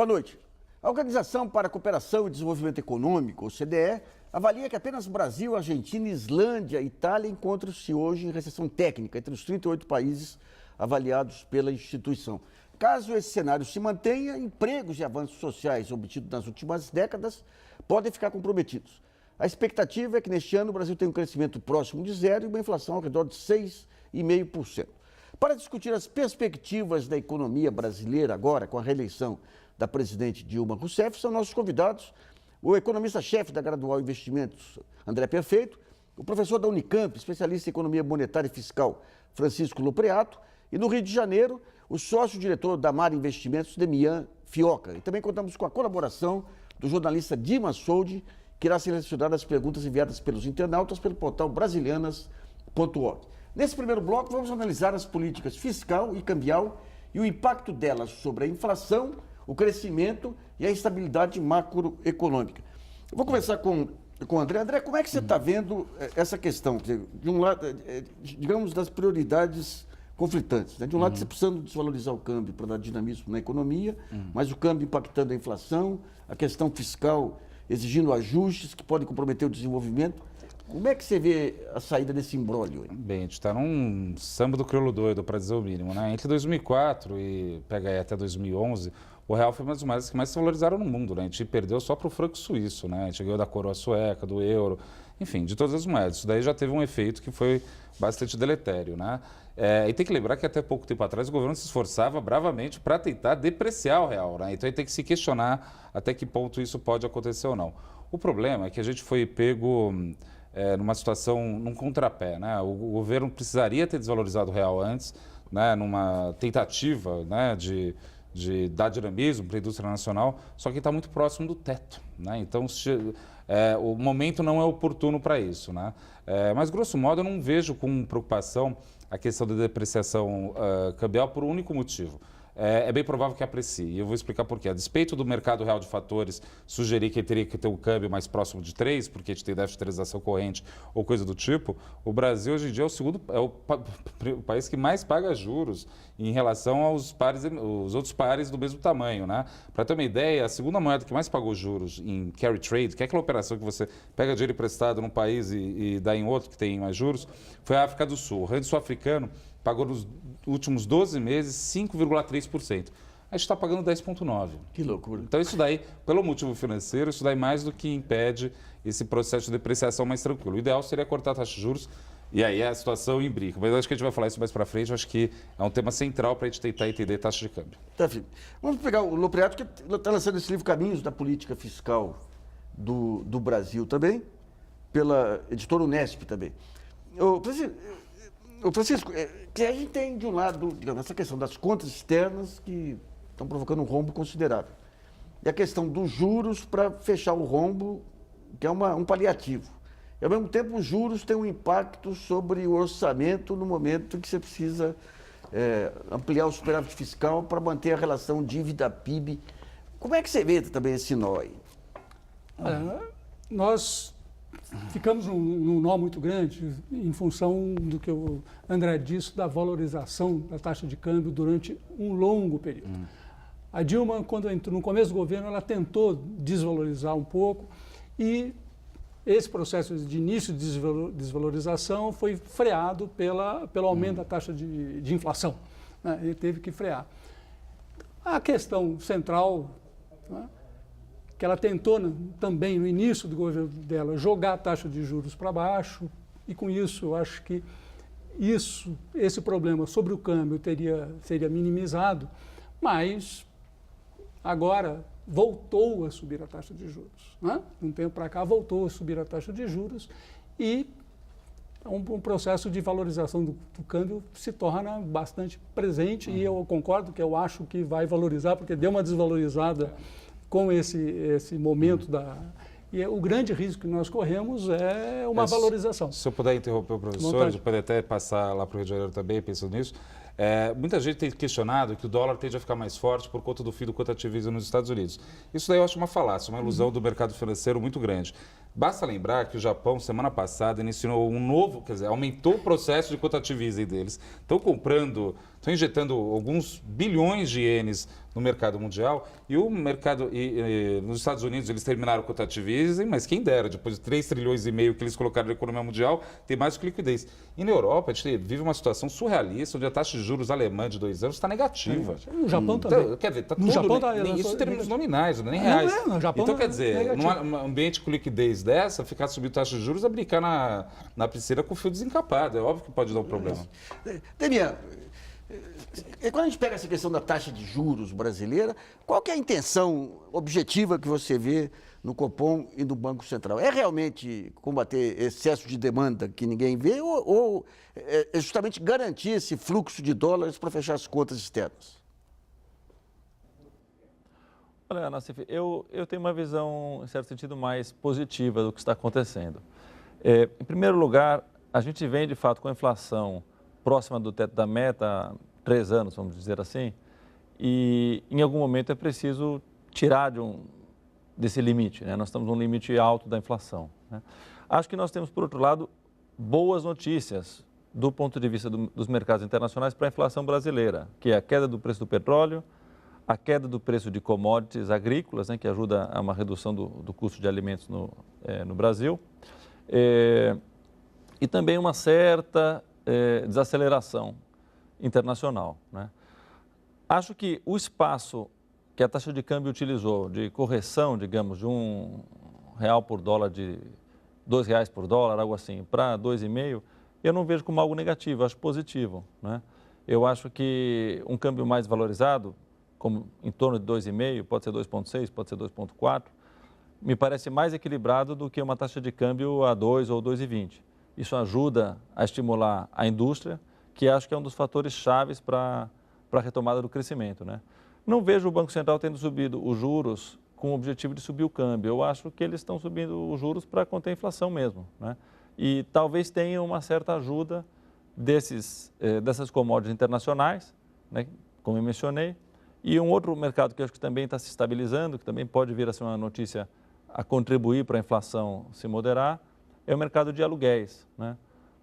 Boa noite. A Organização para a Cooperação e Desenvolvimento Econômico, OCDE, avalia que apenas Brasil, Argentina, Islândia e Itália encontram-se hoje em recessão técnica entre os 38 países avaliados pela instituição. Caso esse cenário se mantenha, empregos e avanços sociais obtidos nas últimas décadas podem ficar comprometidos. A expectativa é que neste ano o Brasil tenha um crescimento próximo de zero e uma inflação ao redor de 6,5%. Para discutir as perspectivas da economia brasileira agora, com a reeleição da presidente Dilma Rousseff, são nossos convidados o economista-chefe da Gradual Investimentos, André Perfeito, o professor da Unicamp, especialista em economia monetária e fiscal, Francisco Lopreato, e no Rio de Janeiro, o sócio-diretor da Mar Investimentos, Demian Fioca. E também contamos com a colaboração do jornalista Dimas Soldi, que irá selecionar as perguntas enviadas pelos internautas pelo portal brasilianas.org. Nesse primeiro bloco, vamos analisar as políticas fiscal e cambial e o impacto delas sobre a inflação, o crescimento e a estabilidade macroeconômica. Eu vou começar com o André. André, como é que você está vendo essa questão? De um lado, digamos, das prioridades conflitantes. Né? De um lado, você precisando desvalorizar o câmbio para dar dinamismo na economia, mas o câmbio impactando a inflação, a questão fiscal exigindo ajustes que podem comprometer o desenvolvimento. Como é que você vê a saída desse imbróglio? Bem, a gente está num samba do crioulo doido, para dizer o mínimo, né? Entre 2004 e pega aí até 2011, o real foi uma das moedas que mais se valorizaram no mundo, né? A gente perdeu só para o franco suíço, né? A gente ganhou da coroa sueca, do euro, enfim, de todas as moedas. Isso daí já teve um efeito que foi bastante deletério, né? E tem que lembrar que até pouco tempo atrás o governo se esforçava bravamente para tentar depreciar o real, né? Então a gente tem que se questionar até que ponto isso pode acontecer ou não. O problema é que a gente foi pego numa situação, num contrapé, né? O governo precisaria ter desvalorizado o real antes, né? Numa tentativa, né? de dar dinamismo para a indústria nacional, só que está muito próximo do teto, né? Então o momento não é oportuno para isso, né? Mas grosso modo eu não vejo com preocupação a questão da depreciação cambial por um único motivo. É bem provável que aprecie, e eu vou explicar por quê. A despeito do mercado real de fatores sugerir que ele teria que ter um câmbio mais próximo de 3, porque a gente tem déficit de transação corrente ou coisa do tipo, o Brasil hoje em dia é o país que mais paga juros em relação aos outros pares do mesmo tamanho, né? Para ter uma ideia, a segunda moeda que mais pagou juros em carry trade, que é aquela operação que você pega dinheiro emprestado num país e dá em outro que tem mais juros, foi a África do Sul. O rand sul-africano pagou nos últimos 12 meses 5,3%. A gente está pagando 10,9%. Que loucura. Então isso daí, pelo motivo financeiro, isso daí mais do que impede esse processo de depreciação mais tranquilo. O ideal seria cortar a taxa de juros e aí a situação imbrica. Mas acho que a gente vai falar isso mais para frente. Eu acho que é um tema central para a gente tentar entender taxa de câmbio. Tá, filho. Vamos pegar o Lopreato, que está lançando esse livro Caminhos da Política Fiscal do Brasil também, pela editora Unesp também. Francisco, que a gente tem de um lado, digamos, essa questão das contas externas que estão provocando um rombo considerável. E a questão dos juros para fechar o rombo, que é um paliativo. E, ao mesmo tempo, os juros têm um impacto sobre o orçamento no momento que você precisa ampliar o superávit fiscal para manter a relação dívida-PIB. Como é que você vê também esse nó aí? Nós ficamos num nó muito grande em função do que o André disse, da valorização da taxa de câmbio durante um longo período. A Dilma, quando entrou no começo do governo, ela tentou desvalorizar um pouco e esse processo de início de desvalorização foi freado pelo aumento da taxa de inflação, né? Ele teve que frear. A questão central, né, que ela tentou também no início do governo dela jogar a taxa de juros para baixo e com isso eu acho que esse problema sobre o câmbio seria minimizado, mas agora voltou a subir a taxa de juros, né? De um tempo para cá voltou a subir a taxa de juros e um processo de valorização do câmbio se torna bastante presente e eu concordo que eu acho que vai valorizar porque deu uma desvalorizada com esse momento E o grande risco que nós corremos é uma valorização. Se eu puder interromper o professor, eu poder até passar lá para o Rio de Janeiro também, pensando nisso. Muita gente tem questionado que o dólar tende a ficar mais forte por conta do fim do quantitativismo nos Estados Unidos. Isso daí eu acho uma falácia, uma ilusão do mercado financeiro muito grande. Basta lembrar que o Japão, semana passada, iniciou um novo, quer dizer, aumentou o processo de quantitative easing deles. Estão comprando estão injetando alguns bilhões de ienes no mercado mundial e o mercado nos Estados Unidos eles terminaram o quantitative easing, mas quem dera, depois de 3,5 trilhões que eles colocaram na economia mundial, tem mais do que liquidez. E na Europa, a gente vive uma situação surrealista, onde a taxa de juros alemã de 2 anos está negativa. No Japão também. Então, quer dizer, está no tudo, Japão tá, nem isso em termos nominais, nem não reais. É, no Japão então, quer dizer, num negativo. ambiente com liquidez dessa, ficar subindo taxa de juros é brincar na piscina com o fio desencapado. É óbvio que pode dar um problema. Demian, quando a gente pega essa questão da taxa de juros brasileira, qual que é a intenção objetiva que você vê no Copom e no Banco Central? É realmente combater excesso de demanda que ninguém vê ou é justamente garantir esse fluxo de dólares para fechar as contas externas? Olha, Nassif, eu tenho uma visão, em certo sentido, mais positiva do que está acontecendo. Em primeiro lugar, a gente vem, de fato, com a inflação próxima do teto da meta há 3 anos, vamos dizer assim, e em algum momento é preciso tirar desse limite, né? Nós estamos num limite alto da inflação, né? Acho que nós temos, por outro lado, boas notícias do ponto de vista dos mercados internacionais para a inflação brasileira, que é a queda do preço do petróleo, a queda do preço de commodities agrícolas, né, que ajuda a uma redução do custo de alimentos no Brasil, e também uma certa desaceleração internacional, né? Acho que o espaço que a taxa de câmbio utilizou de correção, digamos, de R$1 por dólar, de R$2 por dólar, algo assim, para 2,5, eu não vejo como algo negativo, acho positivo, né? Eu acho que um câmbio mais valorizado, como em torno de 2,5, pode ser 2,6, pode ser 2,4, me parece mais equilibrado do que uma taxa de câmbio a 2 ou 2,20. Isso ajuda a estimular a indústria, que acho que é um dos fatores chaves para a retomada do crescimento, né? Não vejo o Banco Central tendo subido os juros com o objetivo de subir o câmbio. Eu acho que eles estão subindo os juros para conter a inflação mesmo, né? E talvez tenha uma certa ajuda dessas commodities internacionais, né, como eu mencionei. E um outro mercado que eu acho que também está se estabilizando, que também pode vir a ser uma notícia a contribuir para a inflação se moderar, é o mercado de aluguéis, né?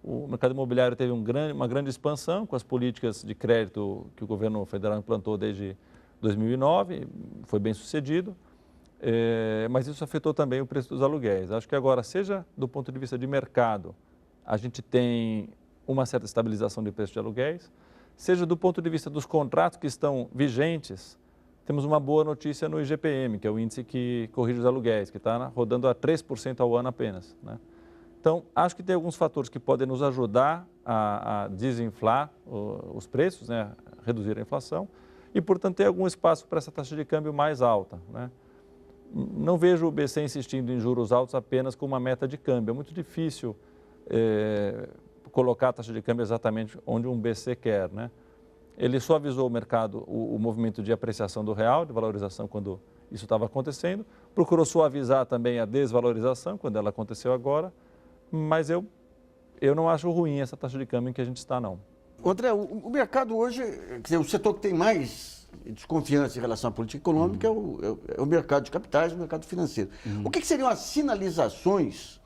O mercado imobiliário teve uma grande expansão com as políticas de crédito que o governo federal implantou desde 2009, foi bem sucedido, mas isso afetou também o preço dos aluguéis. Acho que agora, seja do ponto de vista de mercado, a gente tem uma certa estabilização de preço de aluguéis, seja do ponto de vista dos contratos que estão vigentes, temos uma boa notícia no IGPM, que é o índice que corrige os aluguéis, que está rodando a 3% ao ano apenas, né? Então, acho que tem alguns fatores que podem nos ajudar a desinflar os preços, né, reduzir a inflação, e, portanto, ter algum espaço para essa taxa de câmbio mais alta, né? Não vejo o BC insistindo em juros altos apenas com uma meta de câmbio. É muito difícil colocar a taxa de câmbio exatamente onde um BC quer, né? Ele suavizou o mercado, o movimento de apreciação do real, de valorização quando isso estava acontecendo, procurou suavizar também a desvalorização quando ela aconteceu agora, mas eu não acho ruim essa taxa de câmbio em que a gente está, não. André, o mercado hoje, quer dizer, o setor que tem mais desconfiança em relação à política econômica é o mercado de capitais, o mercado financeiro. O que seriam as sinalizações?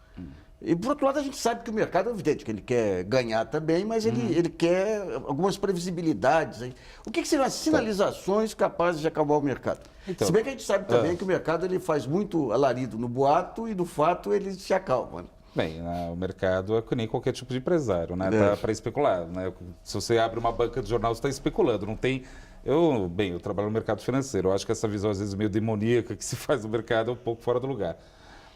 E, por outro lado, a gente sabe que o mercado é evidente que ele quer ganhar também, mas ele quer algumas previsibilidades. O que seriam as sinalizações capazes de acalmar o mercado? Então, se bem que a gente sabe também que o mercado ele faz muito alarido no boato e, no fato, ele se acalma, né? Bem, o mercado é que nem qualquer tipo de empresário, né? Para especular, né? Se você abre uma banca de jornal, você está especulando, não tem... Eu trabalho no mercado financeiro, eu acho que essa visão às vezes meio demoníaca que se faz no mercado é um pouco fora do lugar.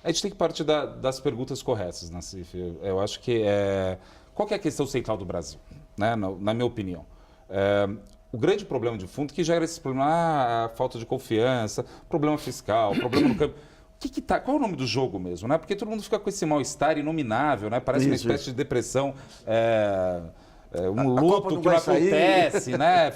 A gente tem que partir das perguntas corretas, Nassif. Eu acho que qual que é a questão central do Brasil, né? Na minha opinião? O grande problema de fundo que gera esse problema, a falta de confiança, problema fiscal, problema no câmbio... Qual é o nome do jogo mesmo, né? Porque todo mundo fica com esse mal-estar inominável, né? Parece uma espécie de depressão, um luto que não acontece, né?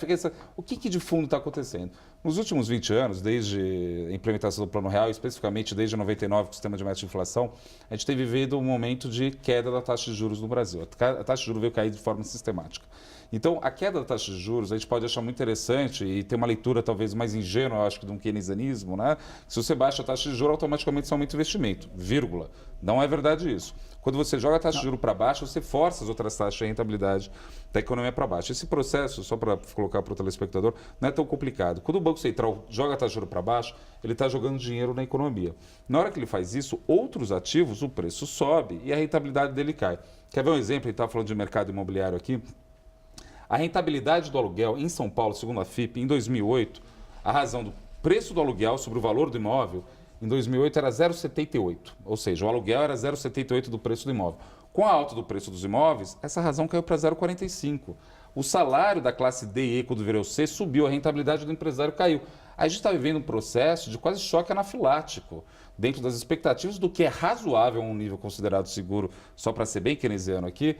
O que de fundo está acontecendo? Nos últimos 20 anos, desde a implementação do Plano Real, especificamente desde 99, com o sistema de meta de inflação, a gente tem vivido um momento de queda da taxa de juros no Brasil. A taxa de juros veio cair de forma sistemática. Então, a queda da taxa de juros, a gente pode achar muito interessante e ter uma leitura talvez mais ingênua, eu acho que de um keynesianismo, né? Se você baixa a taxa de juros, automaticamente você aumenta o investimento, vírgula. Não é verdade isso. Quando você joga a taxa de juros para baixo, você força as outras taxas de rentabilidade da economia para baixo. Esse processo, só para colocar para o telespectador, não é tão complicado. Quando o Banco Central joga a taxa de juros para baixo, ele está jogando dinheiro na economia. Na hora que ele faz isso, outros ativos, o preço sobe e a rentabilidade dele cai. Quer ver um exemplo? Ele estava falando de mercado imobiliário aqui. A rentabilidade do aluguel em São Paulo, segundo a FIP, em 2008, a razão do preço do aluguel sobre o valor do imóvel, em 2008 era 0,78, ou seja, o aluguel era 0,78 do preço do imóvel. Com a alta do preço dos imóveis, essa razão caiu para 0,45. O salário da classe D e E, quando virou C, subiu, a rentabilidade do empresário caiu. A gente está vivendo um processo de quase choque anafilático, dentro das expectativas do que é razoável a um nível considerado seguro, só para ser bem keynesiano aqui,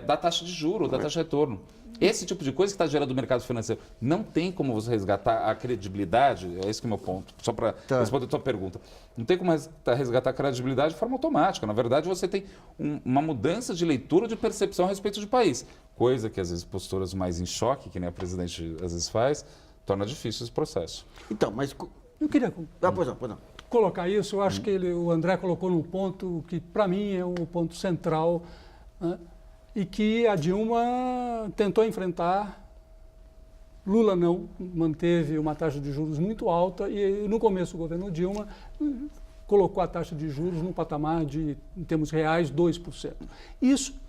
da taxa de juros, da taxa de retorno. Esse tipo de coisa que está gerando o mercado financeiro. Não tem como você resgatar a credibilidade, é esse que é o meu ponto, só para responder a tua pergunta. Não tem como resgatar a credibilidade de forma automática. Na verdade, você tem uma mudança de leitura, de percepção a respeito do país. Coisa que, às vezes, posturas mais em choque, que nem a presidente às vezes faz, torna difícil esse processo. Então, mas... Eu queria pois não. colocar isso. Eu acho que o André colocou num ponto que, para mim, é o ponto central, né? E que a Dilma tentou enfrentar. Lula não, manteve uma taxa de juros muito alta e no começo do governo Dilma colocou a taxa de juros num patamar de, em termos reais, 2%. Isso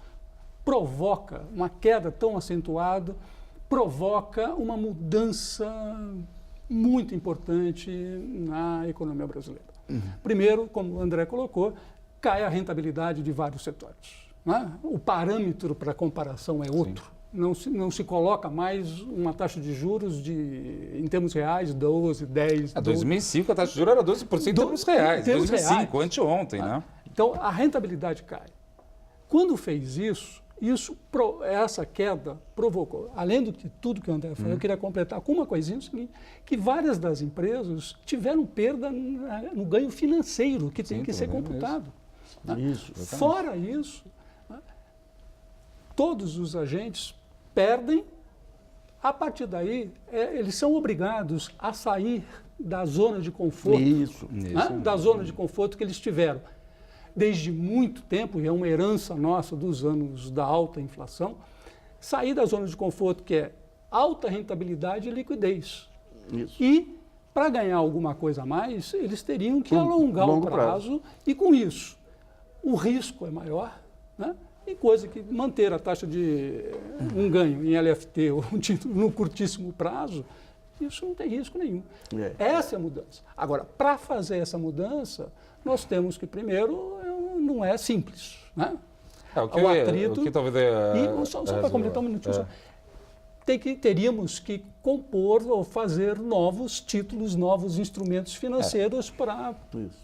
provoca uma queda tão acentuada, provoca uma mudança muito importante na economia brasileira. Primeiro, como o André colocou, cai a rentabilidade de vários setores. Né? O parâmetro para comparação é outro. Não se coloca mais uma taxa de juros em termos reais, 12, 10... Em 2005 a taxa de juros era 12% em termos reais. 2005, anteontem, né? Então, a rentabilidade cai. Quando fez isso, essa queda provocou, além do que tudo que o André falou, eu queria completar com uma coisinha, o seguinte, que várias das empresas tiveram perda no ganho financeiro, que tem que ser computado. Isso, fora isso, todos os agentes perdem, a partir daí, eles são obrigados a sair da zona de conforto, da zona de conforto que eles tiveram desde muito tempo, e é uma herança nossa dos anos da alta inflação, sair da zona de conforto que é alta rentabilidade e liquidez. Isso. E, para ganhar alguma coisa a mais, eles teriam que alongar o prazo, e com isso, o risco é maior, né? E coisa que manter a taxa de um ganho em LFT ou um título no curtíssimo prazo, isso não tem risco nenhum. Essa é a mudança. Agora, para fazer essa mudança, nós temos que, primeiro, não é simples, né? O atrito... só para completar um minutinho só. Teríamos que compor ou fazer novos títulos, novos instrumentos financeiros para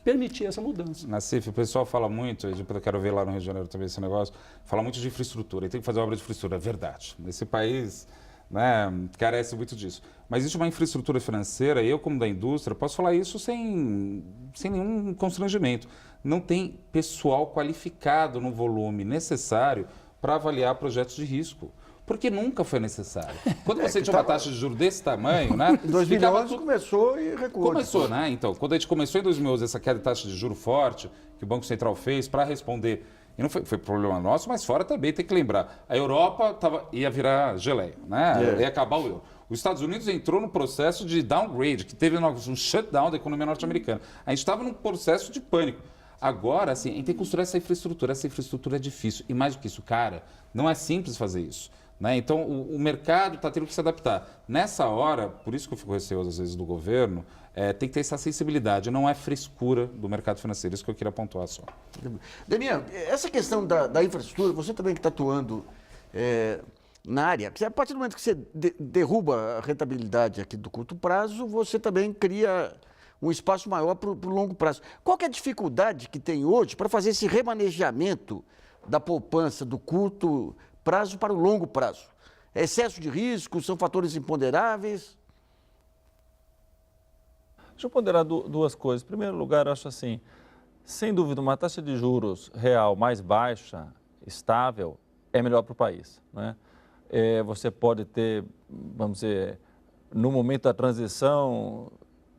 permitir essa mudança. Nassif, o pessoal fala muito, e depois eu quero ver lá no Rio de Janeiro também esse negócio, fala muito de infraestrutura, e tem que fazer obra de infraestrutura, é verdade. Esse país, né, carece muito disso. Mas existe uma infraestrutura financeira, eu como da indústria, posso falar isso sem nenhum constrangimento. Não tem pessoal qualificado no volume necessário para avaliar projetos de risco. Porque nunca foi necessário. Quando você tinha uma taxa de juros desse tamanho, né? Em 2011 começou e recuou. Começou, né? Então, quando a gente começou em 2011, essa queda de taxa de juros forte que o Banco Central fez para responder, e não foi problema nosso, mas fora também tem que lembrar, a Europa ia virar geleia, né? Ia acabar o euro. Os Estados Unidos entrou no processo de downgrade, que teve um shutdown da economia norte-americana. A gente estava num processo de pânico. Agora, assim, a gente tem que construir essa infraestrutura. Essa infraestrutura é difícil. E mais do que isso, cara, não é simples fazer isso. Né? Então, o mercado está tendo que se adaptar. Nessa hora, por isso que eu fico receoso, às vezes, do governo, tem que ter essa sensibilidade, não é frescura do mercado financeiro. Isso que eu queria pontuar só. Daniel, essa questão da infraestrutura, você também que está atuando na área, a partir do momento que você derruba a rentabilidade aqui do curto prazo, você também cria um espaço maior para o longo prazo. Qual que é a dificuldade que tem hoje para fazer esse remanejamento da poupança do curto prazo para o longo prazo? Excesso de risco, são fatores imponderáveis? Deixa eu ponderar duas coisas. Em primeiro lugar, eu acho assim, sem dúvida, uma taxa de juros real mais baixa, estável, é melhor para o país, né? Você pode ter, vamos dizer, no momento da transição,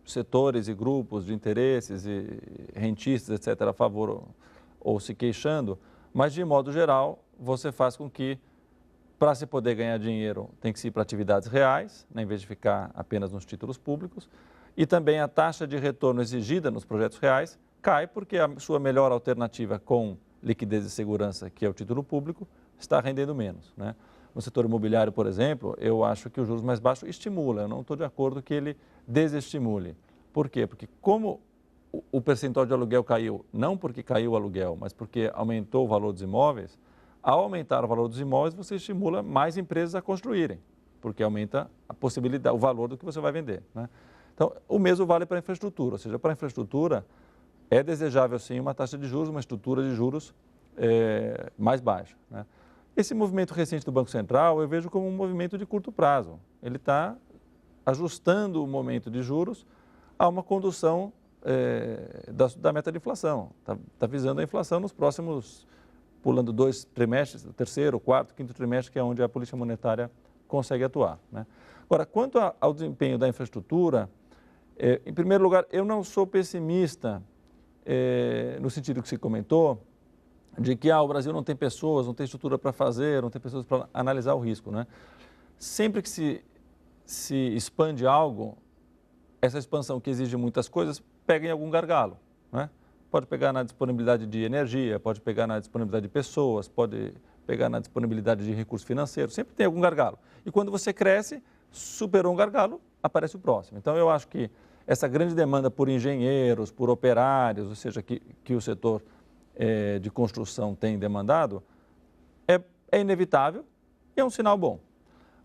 setores e grupos de interesses e rentistas, etc., ou se queixando, mas de modo geral você faz com que, para se poder ganhar dinheiro, tem que se ir para atividades reais, né, em vez de ficar apenas nos títulos públicos, e também a taxa de retorno exigida nos projetos reais cai porque a sua melhor alternativa com liquidez e segurança, que é o título público, está rendendo menos, né? No setor imobiliário, por exemplo, eu acho que o juros mais baixo estimula, eu não estou de acordo que ele desestimule. Por quê? Porque como o percentual de aluguel caiu, não porque caiu o aluguel, mas porque aumentou o valor dos imóveis, ao aumentar o valor dos imóveis, você estimula mais empresas a construírem, porque aumenta a possibilidade, o valor do que você vai vender, né? Então, o mesmo vale para a infraestrutura, ou seja, para a infraestrutura é desejável sim uma taxa de juros, uma estrutura de juros mais baixa, né? Esse movimento recente do Banco Central eu vejo como um movimento de curto prazo. Ele está ajustando o momento de juros a uma condução da meta de inflação. Está visando a inflação nos próximos, pulando 2 trimestres, o terceiro, quarto, quinto trimestre, que é onde a política monetária consegue atuar, né? Agora, quanto ao desempenho da infraestrutura, em primeiro lugar, eu não sou pessimista no sentido que se comentou, de que o Brasil não tem pessoas, não tem estrutura para fazer, não tem pessoas para analisar o risco, né? Sempre que se expande algo, essa expansão que exige muitas coisas, pega em algum gargalo, né? Pode pegar na disponibilidade de energia, pode pegar na disponibilidade de pessoas, pode pegar na disponibilidade de recursos financeiros, sempre tem algum gargalo. E quando você cresce, superou um gargalo, aparece o próximo. Então, eu acho que essa grande demanda por engenheiros, por operários, ou seja, que o setor de construção tem demandado, é inevitável e é um sinal bom.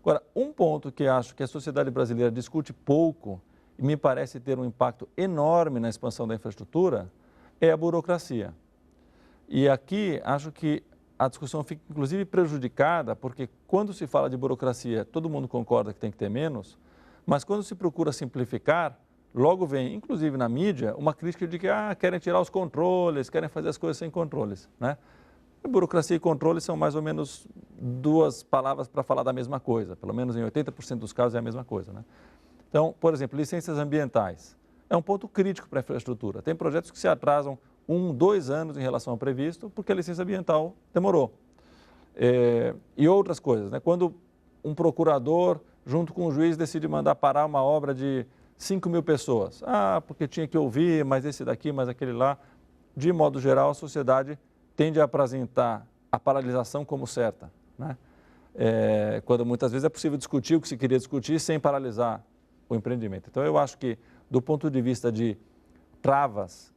Agora, um ponto que acho que a sociedade brasileira discute pouco e me parece ter um impacto enorme na expansão da infraestrutura é a burocracia. E aqui acho que a discussão fica inclusive prejudicada porque quando se fala de burocracia, todo mundo concorda que tem que ter menos, mas quando se procura simplificar, logo vem, inclusive na mídia, uma crítica de que querem tirar os controles, querem fazer as coisas sem controles, né? Burocracia e controle são mais ou menos duas palavras para falar da mesma coisa, pelo menos em 80% dos casos é a mesma coisa, né? Então, por exemplo, licenças ambientais é um ponto crítico para a infraestrutura. Tem projetos que se atrasam 1, 2 anos em relação ao previsto porque a licença ambiental demorou. E outras coisas, né? Quando um procurador, junto com o juiz, decide mandar parar uma obra de 5.000 pessoas. Porque tinha que ouvir, mas esse daqui, mas aquele lá. De modo geral, a sociedade tende a apresentar a paralisação como certa, né? Quando muitas vezes é possível discutir o que se queria discutir sem paralisar o empreendimento. Então, eu acho que, do ponto de vista de travas,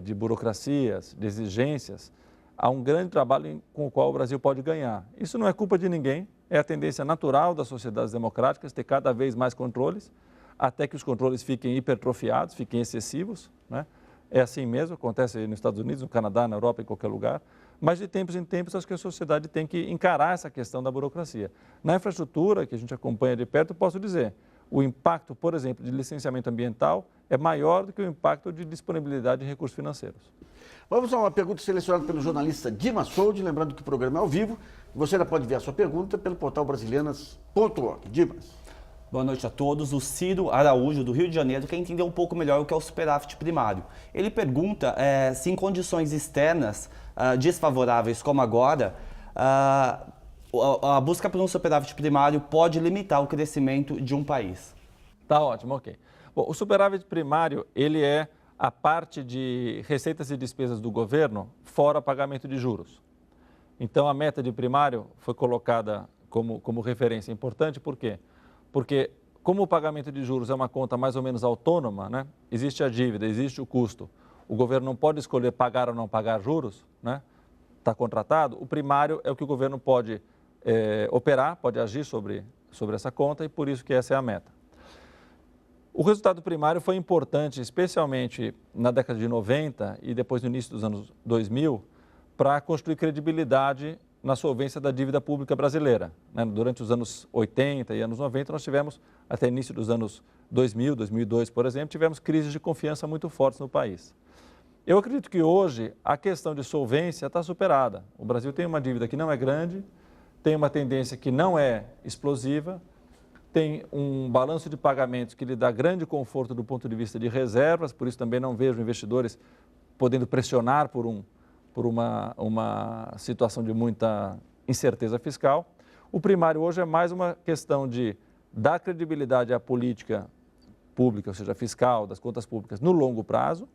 de burocracias, de exigências, há um grande trabalho com o qual o Brasil pode ganhar. Isso não é culpa de ninguém, é a tendência natural das sociedades democráticas ter cada vez mais controles, até que os controles fiquem hipertrofiados, fiquem excessivos, né? É assim mesmo, acontece nos Estados Unidos, no Canadá, na Europa, em qualquer lugar. Mas de tempos em tempos, acho que a sociedade tem que encarar essa questão da burocracia. Na infraestrutura, que a gente acompanha de perto, posso dizer, o impacto, por exemplo, de licenciamento ambiental é maior do que o impacto de disponibilidade de recursos financeiros. Vamos a uma pergunta selecionada pelo jornalista Dimas Soldi, lembrando que o programa é ao vivo. Você ainda pode ver a sua pergunta pelo portal brasileiras.org. Dimas. Boa noite a todos. O Ciro Araújo, do Rio de Janeiro, quer entender um pouco melhor o que é o superávit primário. Ele pergunta se em condições externas desfavoráveis como agora, a busca por um superávit primário pode limitar o crescimento de um país. Tá ótimo, ok. Bom, o superávit primário, ele é a parte de receitas e despesas do governo fora pagamento de juros. Então, a meta de primário foi colocada como referência importante, por quê? Porque, como o pagamento de juros é uma conta mais ou menos autônoma, né? Existe a dívida, existe o custo, o governo não pode escolher pagar ou não pagar juros, né? Está contratado, o primário é o que o governo pode operar, pode agir sobre essa conta e por isso que essa é a meta. O resultado primário foi importante, especialmente na década de 90 e depois no início dos anos 2000, para construir credibilidade na solvência da dívida pública brasileira, né? Durante os anos 80 e anos 90, nós tivemos, até início dos anos 2000, 2002, por exemplo, tivemos crises de confiança muito fortes no país. Eu acredito que hoje a questão de solvência está superada. O Brasil tem uma dívida que não é grande, tem uma tendência que não é explosiva, tem um balanço de pagamentos que lhe dá grande conforto do ponto de vista de reservas, por isso também não vejo investidores podendo pressionar por por uma situação de muita incerteza fiscal. O primário hoje é mais uma questão de dar credibilidade à política pública, ou seja, fiscal, das contas públicas, no longo prazo,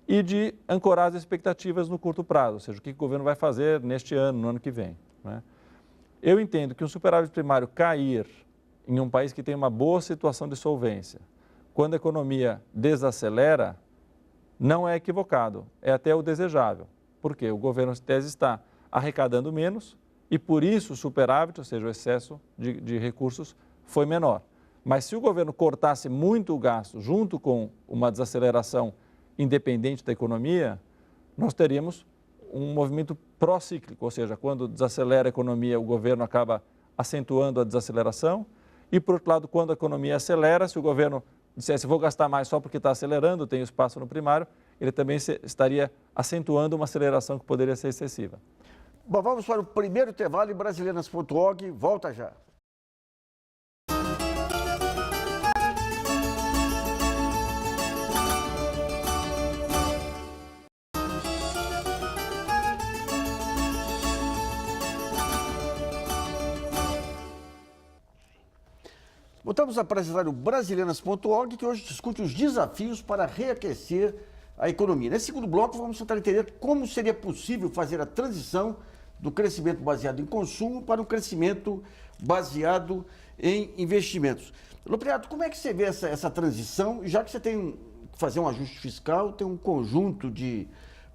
e de ancorar as expectativas no curto prazo, ou seja, o que o governo vai fazer neste ano, no ano que vem, né? Eu entendo que o superávit primário cair em um país que tem uma boa situação de solvência, quando a economia desacelera, não é equivocado, é até o desejável. Porque o governo, em tese, está arrecadando menos e, por isso, o superávit, ou seja, o excesso de recursos, foi menor. Mas se o governo cortasse muito o gasto junto com uma desaceleração independente da economia, nós teríamos um movimento pró-cíclico, ou seja, quando desacelera a economia, o governo acaba acentuando a desaceleração e, por outro lado, quando a economia acelera, se o governo dissesse vou gastar mais só porque está acelerando, tem espaço no primário, ele também estaria acentuando uma aceleração que poderia ser excessiva. Bom, vamos para o primeiro intervalo em Brasileiras.org. Volta já. Voltamos a apresentar o Brasileiras.org, que hoje discute os desafios para reaquecer a economia. Nesse segundo bloco, vamos tentar entender como seria possível fazer a transição do crescimento baseado em consumo para um crescimento baseado em investimentos. Lopriato, como é que você vê essa transição, já que você tem que fazer um ajuste fiscal, tem um conjunto de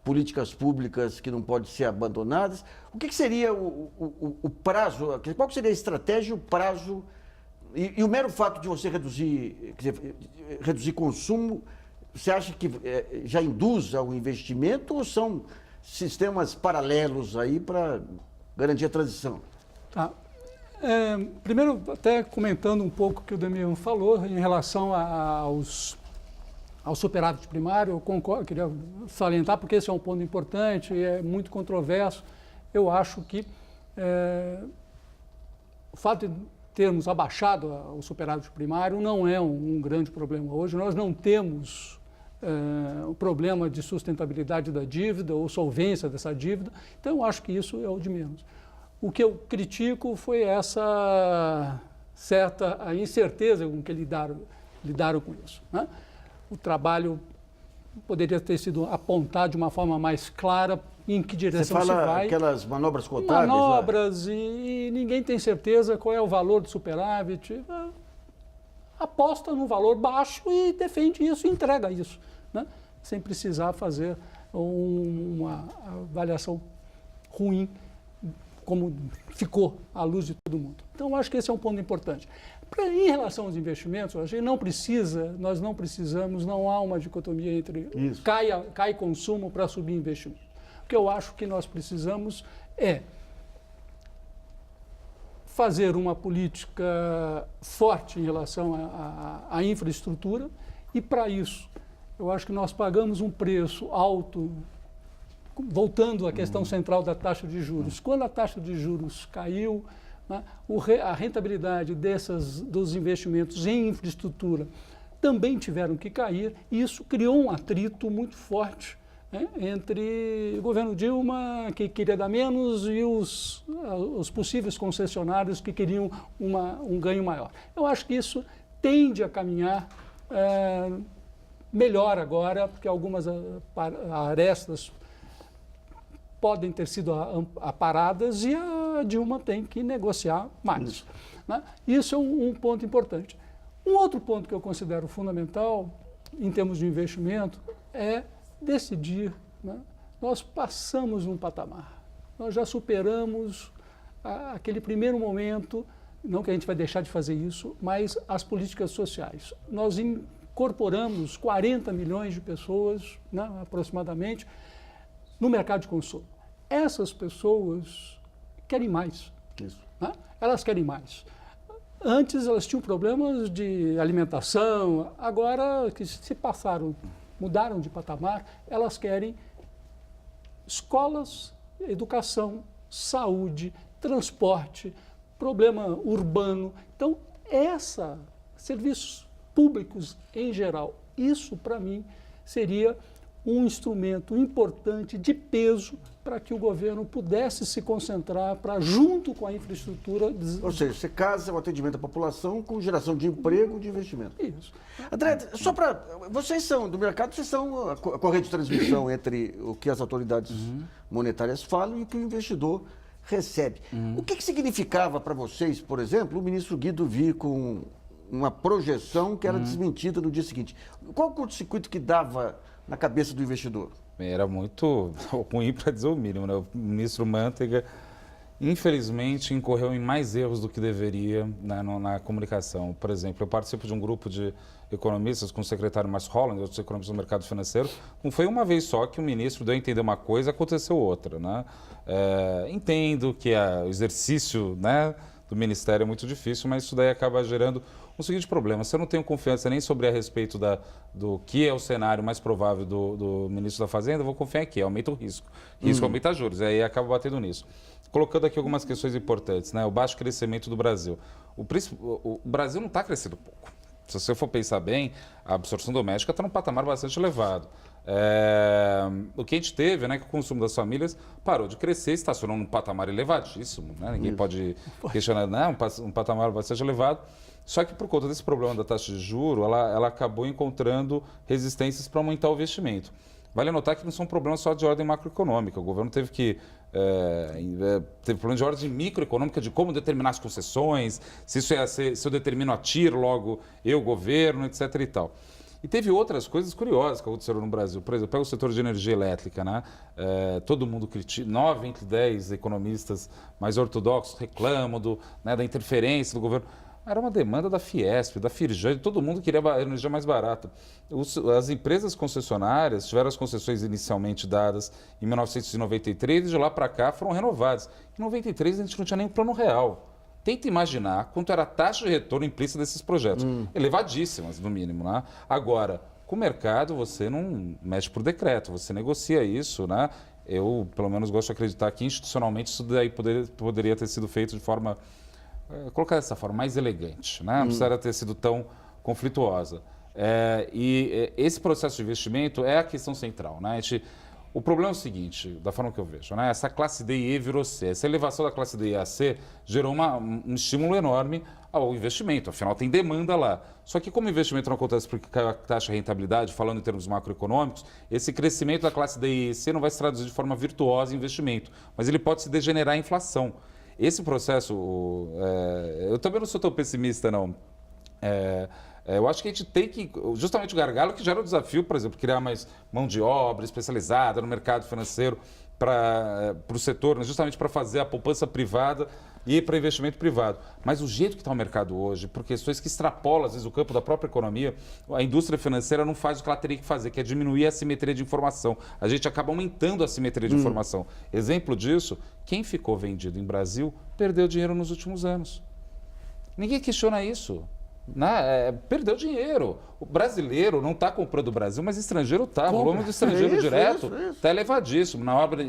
políticas públicas que não podem ser abandonadas? O que seria o prazo, qual seria a estratégia, o prazo e o mero fato de você reduzir consumo, você acha que já induz ao investimento ou são sistemas paralelos aí para garantir a transição? Tá. Primeiro, até comentando um pouco o que o Damião falou em relação ao superávit primário, eu concordo, queria salientar porque esse é um ponto importante e é muito controverso. Eu acho que o fato de termos abaixado o superávit primário não é um grande problema hoje. Nós não temos o problema de sustentabilidade da dívida ou solvência dessa dívida, então eu acho que isso é o de menos. O que eu critico foi essa certa incerteza com que lidaram com isso, né? O trabalho poderia ter sido apontado de uma forma mais clara em que direção se vai. Você fala aquelas manobras contábeis? Manobras e ninguém tem certeza qual é o valor do superávit. Aposta num valor baixo e defende isso e entrega isso, né? Sem precisar fazer uma avaliação ruim, como ficou à luz de todo mundo. Então, acho que esse é um ponto importante. Em relação aos investimentos, a gente nós não precisamos, não há uma dicotomia entre cai consumo para subir investimento. O que eu acho que nós precisamos é fazer uma política forte em relação à infraestrutura e, para isso, eu acho que nós pagamos um preço alto, voltando à questão central da taxa de juros. Quando a taxa de juros caiu, né, a rentabilidade dos investimentos em infraestrutura também tiveram que cair, e isso criou um atrito muito forte, né, entre o governo Dilma, que queria dar menos, e os possíveis concessionários que queriam um ganho maior. Eu acho que isso tende a caminhar melhor agora, porque algumas arestas podem ter sido aparadas e a Dilma tem que negociar mais, né? Isso é um ponto importante. Um outro ponto que eu considero fundamental em termos de investimento é decidir, né? Nós passamos um patamar, nós já superamos aquele primeiro momento, não que a gente vai deixar de fazer isso, mas as políticas sociais. Nós incorporamos 40 milhões de pessoas, né, aproximadamente, no mercado de consumo. Essas pessoas querem mais. Isso. Né? Elas querem mais. Antes elas tinham problemas de alimentação, agora que mudaram de patamar, elas querem escolas, educação, saúde, transporte, problema urbano. Então, serviços públicos em geral, isso para mim seria um instrumento importante de peso para que o governo pudesse se concentrar para, junto com a infraestrutura... Ou seja, você casa o atendimento à população com geração de emprego e de investimento. Isso. André, só para... Vocês são, do mercado, vocês são a corrente de transmissão entre o que as autoridades monetárias falam e o que o investidor recebe. O que significava para vocês, por exemplo, o ministro Guido vir com uma projeção que era desmentida no dia seguinte? Qual o curto-circuito que dava na cabeça do investidor? Era muito ruim, para dizer o mínimo, né? O ministro Manteiga, infelizmente, incorreu em mais erros do que deveria, né, na comunicação. Por exemplo, eu participo de um grupo de economistas com o secretário Márcio Holland, outros economistas do mercado financeiro. Não foi uma vez só que o ministro deu a entender uma coisa e aconteceu outra, né? Entendo que o exercício, né, do ministério é muito difícil, mas isso daí acaba gerando o seguinte problema: se eu não tenho confiança nem sobre a respeito do que é o cenário mais provável do ministro da Fazenda, eu vou confiar aqui, aumenta o risco. Risco aumenta juros, aí acaba batendo nisso. Colocando aqui algumas questões importantes, né? O baixo crescimento do Brasil. O Brasil não está crescendo pouco. Se você for pensar bem, a absorção doméstica está num patamar bastante elevado. O que a gente teve, né, que o consumo das famílias parou de crescer, estacionou num patamar elevadíssimo, né? Ninguém pode questionar, né? Um patamar bastante elevado. Só que por conta desse problema da taxa de juros, ela acabou encontrando resistências para aumentar o investimento. Vale notar que não são problemas só de ordem macroeconômica. O governo teve problema de ordem microeconômica, de como determinar as concessões, se eu determino a tiro, logo eu, governo, etc. e tal. E teve outras coisas curiosas que aconteceram no Brasil. Por exemplo, pega o setor de energia elétrica, né? Todo mundo critica, 9 entre 10 economistas mais ortodoxos reclamam da interferência do governo. Era uma demanda da Fiesp, da Firjan, todo mundo queria energia mais barata. As empresas concessionárias tiveram as concessões inicialmente dadas em 1993 e de lá para cá foram renovadas. Em 93 a gente não tinha nem plano real. Tenta imaginar quanto era a taxa de retorno implícita desses projetos. Elevadíssimas, no mínimo, né? Agora, com o mercado você não mexe por decreto, você negocia isso, né? Eu, pelo menos, gosto de acreditar que institucionalmente isso daí poderia ter sido feito de forma... colocar dessa forma, mais elegante, né? Não precisaria ter sido tão conflituosa. Esse processo de investimento é a questão central, né? O problema é o seguinte, da forma que eu vejo, né? Essa classe D e E virou C. Essa elevação da classe D e a C gerou um estímulo enorme ao investimento, afinal tem demanda lá. Só que como o investimento não acontece porque caiu a taxa de rentabilidade, falando em termos macroeconômicos, esse crescimento da classe D e C não vai se traduzir de forma virtuosa em investimento, mas ele pode se degenerar em inflação. Esse processo, eu também não sou tão pessimista, não. Eu acho que a gente tem que, justamente o gargalo que gera o desafio, por exemplo, criar mais mão de obra especializada no mercado financeiro para o setor, né, justamente para fazer a poupança privada e para investimento privado. Mas o jeito que está o mercado hoje, por questões que extrapolam, às vezes, o campo da própria economia, a indústria financeira não faz o que ela teria que fazer, que é diminuir a assimetria de informação. A gente acaba aumentando a assimetria de informação. Exemplo disso, quem ficou vendido em Brasil perdeu dinheiro nos últimos anos. Ninguém questiona isso. Perdeu dinheiro. O brasileiro não está comprando o Brasil, mas estrangeiro está. O volume de estrangeiro direto está elevadíssimo. Na obra,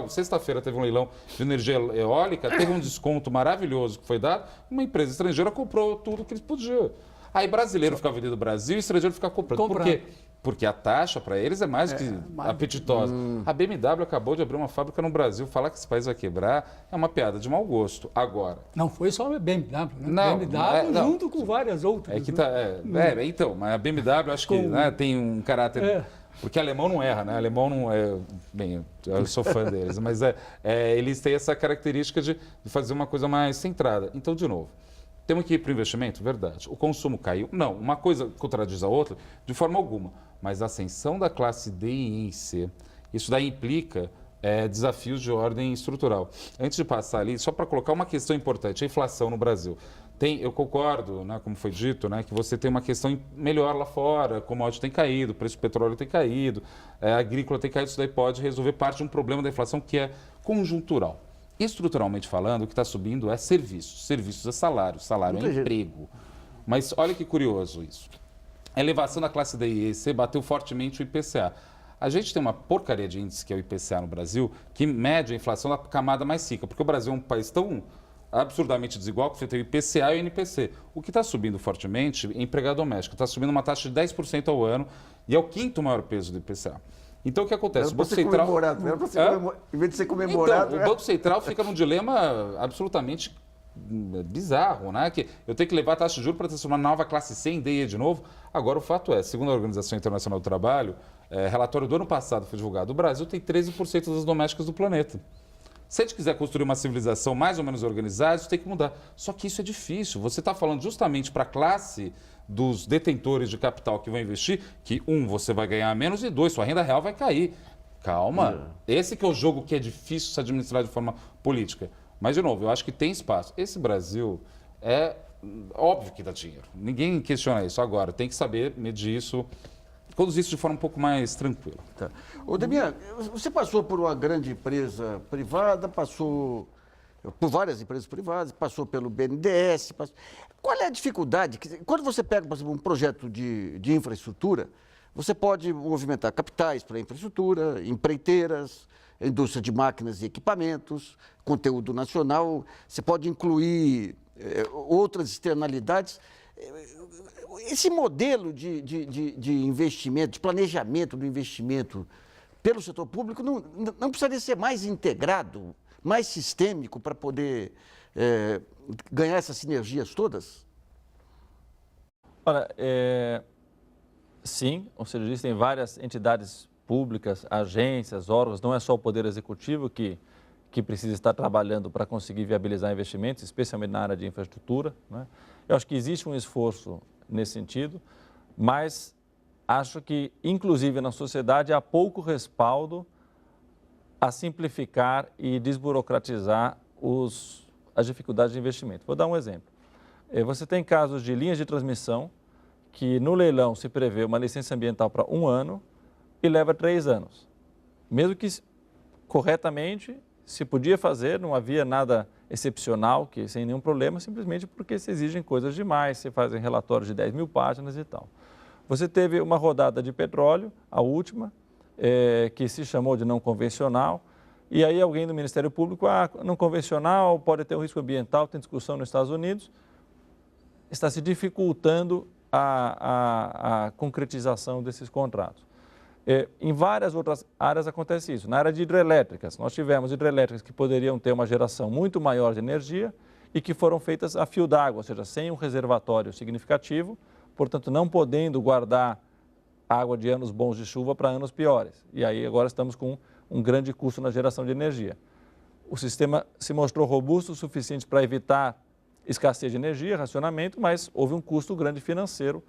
sexta-feira teve um leilão de energia eólica, teve um desconto maravilhoso que foi dado, uma empresa estrangeira comprou tudo que eles podiam. Aí brasileiro fica vendendo o Brasil e estrangeiro fica comprando. Por quê? Porque a taxa para eles é mais que apetitosa. A BMW acabou de abrir uma fábrica no Brasil. Falar que esse país vai quebrar é uma piada de mau gosto. Agora... Não foi só a BMW, né? Não, BMW junto com várias outras. Então, mas a BMW acho que tem um caráter... Porque alemão não erra, né? Alemão não é... Bem, eu sou fã deles, mas eles têm essa característica de fazer uma coisa mais centrada. Então, de novo, temos que ir para o investimento? Verdade. O consumo caiu? Não. Uma coisa contradiz a outra de forma alguma. Mas a ascensão da classe D e E C, isso daí implica desafios de ordem estrutural. Antes de passar ali, só para colocar uma questão importante, a inflação no Brasil. Eu concordo, né, como foi dito, né, que você tem uma questão melhor lá fora, o commodity tem caído, o preço do petróleo tem caído, a agrícola tem caído, isso daí pode resolver parte de um problema da inflação que é conjuntural. Estruturalmente falando, o que está subindo é serviços. Serviços é salário, salário é emprego. Mas olha que curioso isso. A elevação da classe D e C bateu fortemente o IPCA. A gente tem uma porcaria de índice que é o IPCA no Brasil, que mede a inflação da camada mais rica, porque o Brasil é um país tão absurdamente desigual que você tem o IPCA e o INPC. O que está subindo fortemente é empregado doméstico. Está subindo uma taxa de 10% ao ano e é o quinto maior peso do IPCA. Então, o que acontece? Era O para Banco ser Central... comemorado, era para ser em vez de ser Então, comemorado... o Banco Central fica num dilema absolutamente bizarro, né? Que eu tenho que levar a taxa de juros para transformar na nova classe C em D de novo. Agora, o fato é, segundo a Organização Internacional do Trabalho, relatório do ano passado foi divulgado, o Brasil tem 13% das domésticas do planeta. Se a gente quiser construir uma civilização mais ou menos organizada, isso tem que mudar. Só que isso é difícil. Você está falando justamente para a classe dos detentores de capital que vão investir, que, você vai ganhar menos e, dois, sua renda real vai cair. Calma. Esse que é o jogo que é difícil se administrar de forma política. Mas, de novo, eu acho que tem espaço. Esse Brasil é óbvio que dá dinheiro. Ninguém questiona isso. Agora, tem que saber medir isso, conduzir isso de forma um pouco mais tranquila. Tá. Ô, Demian, você passou por uma grande empresa privada, passou por várias empresas privadas, passou pelo BNDES. Qual é a dificuldade? Quando você pega, por exemplo, um projeto de infraestrutura, você pode movimentar capitais para infraestrutura, empreiteiras, indústria de máquinas e equipamentos, conteúdo nacional, você pode incluir outras externalidades. Esse modelo de investimento, de planejamento do investimento pelo setor público não precisaria ser mais integrado, mais sistêmico para poder ganhar essas sinergias todas? Olha, sim, ou seja, existem várias entidades públicas, agências, órgãos, não é só o Poder Executivo que precisa estar trabalhando para conseguir viabilizar investimentos, especialmente na área de infraestrutura, né? Eu acho que existe um esforço nesse sentido, mas acho que, inclusive na sociedade, há pouco respaldo a simplificar e desburocratizar as dificuldades de investimento. Vou dar um exemplo. Você tem casos de linhas de transmissão que no leilão se prevê uma licença ambiental para 1 ano e leva 3 anos. Mesmo que corretamente se podia fazer, não havia nada excepcional, sem nenhum problema, simplesmente porque se exigem coisas demais, se fazem relatórios de 10 mil páginas e tal. Você teve uma rodada de petróleo, a última, que se chamou de não convencional, e aí alguém do Ministério Público, não convencional, pode ter um risco ambiental, tem discussão nos Estados Unidos, está se dificultando a concretização desses contratos. Em várias outras áreas acontece isso. Na área de hidrelétricas, nós tivemos hidrelétricas que poderiam ter uma geração muito maior de energia e que foram feitas a fio d'água, ou seja, sem um reservatório significativo, portanto não podendo guardar água de anos bons de chuva para anos piores. E aí agora estamos com um grande custo na geração de energia. O sistema se mostrou robusto o suficiente para evitar escassez de energia, racionamento, mas houve um custo grande financeiro